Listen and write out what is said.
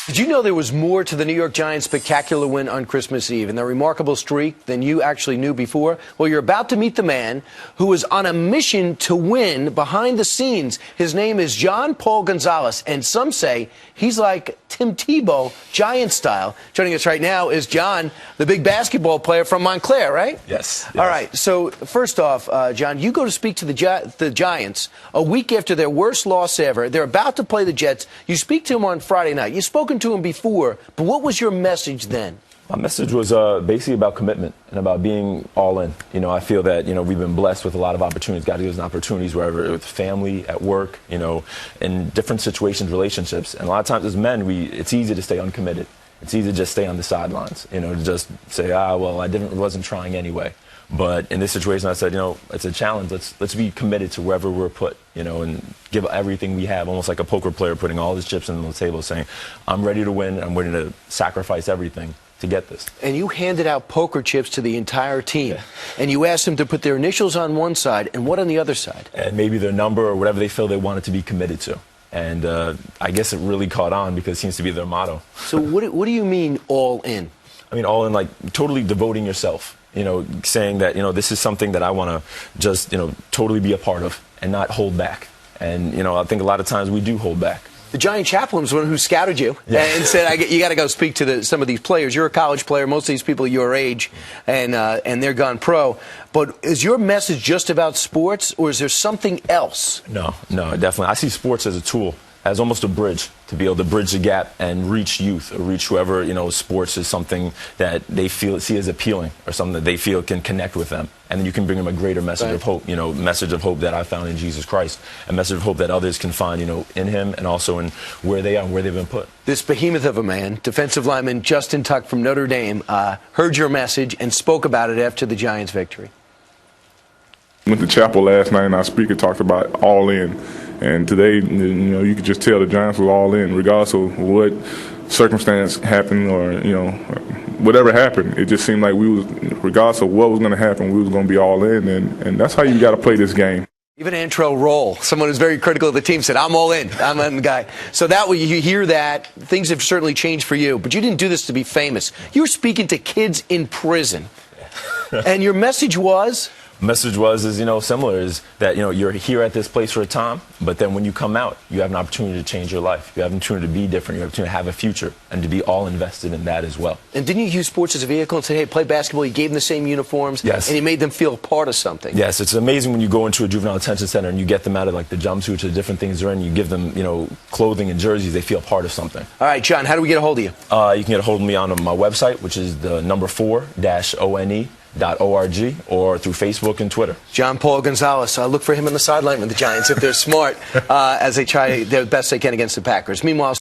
Did you know there was more to the New York Giants' spectacular win on Christmas Eve and their remarkable streak than you actually knew before? Well, you're about to meet the man who was on a mission to win behind the scenes. His name is Gian Gonzalez, and some say he's like Tim Tebow, Giant style. Joining us right now is Gian, the big basketball player from Montclair, right? Yes. All right. So first off, Gian, you go to speak to the Giants a week after their worst loss ever. They're about to play the Jets. You speak to them on Friday night. You've spoken to him before, but what was your message then? My message was basically about commitment and about being all in. You know, I feel that, we've been blessed with a lot of opportunities. God gives us opportunities wherever, with family, at work, in different situations, relationships. And a lot of times as men, it's easy to stay uncommitted. It's easy to just stay on the sidelines, to just say, well, I wasn't trying anyway. But in this situation, I said, it's a challenge. Let's be committed to wherever we're put, and give everything we have, almost like a poker player putting all his chips on the table, saying, I'm ready to win. I'm ready to sacrifice everything to get this. And you handed out poker chips to the entire team. Yeah. And you asked them to put their initials on one side and what on the other side? And maybe their number or whatever they feel they wanted to be committed to. And I guess it really caught on because it seems to be their motto. So what do you mean all in? I mean, all in, like totally devoting yourself. Saying that, this is something that I want to just, totally be a part of and not hold back. And, I think a lot of times we do hold back. The Giant chaplain was the one who scouted you and said, you got to go speak to some of these players. You're a college player. Most of these people are your age, and they're gone pro. But is your message just about sports, or is there something else? No, definitely. I see sports as a tool, as almost a bridge, to be able to bridge the gap and reach youth or reach whoever, sports is something that they see as appealing or something that they feel can connect with them. And then you can bring them a greater message of hope, message of hope that I found in Jesus Christ, a message of hope that others can find, in him and also in where they are and where they've been put. This behemoth of a man, defensive lineman Justin Tuck from Notre Dame, heard your message and spoke about it after the Giants' victory. Went to chapel last night and our speaker talked about all in. And today, you could just tell the Giants was all in, regardless of what circumstance happened or, whatever happened. It just seemed like regardless of what was going to happen, we was going to be all in. And that's how you got to play this game. Even Antrell Roll, someone who's very critical of the team, said, I'm all in. I'm the guy. So that way you hear that. Things have certainly changed for you. But you didn't do this to be famous. You were speaking to kids in prison. And your message was? Similar, is that, you're here at this place for a time, but then when you come out, you have an opportunity to change your life. You have an opportunity to be different. You have an opportunity to have a future and to be all invested in that as well. And didn't you use sports as a vehicle and say, hey, play basketball? You gave them the same uniforms. Yes. And you made them feel a part of something. Yes, it's amazing when you go into a juvenile detention center and you get them out of like the jumpsuits or the different things they're in. You give them, clothing and jerseys. They feel a part of something. All right, John, how do we get a hold of you? You can get a hold of me on my website, which is the number 4-ONE.org, or through Facebook and Twitter. Gian Gonzalez. Look for him on the sideline with the Giants if they're smart as they try their best they can against the Packers. Meanwhile,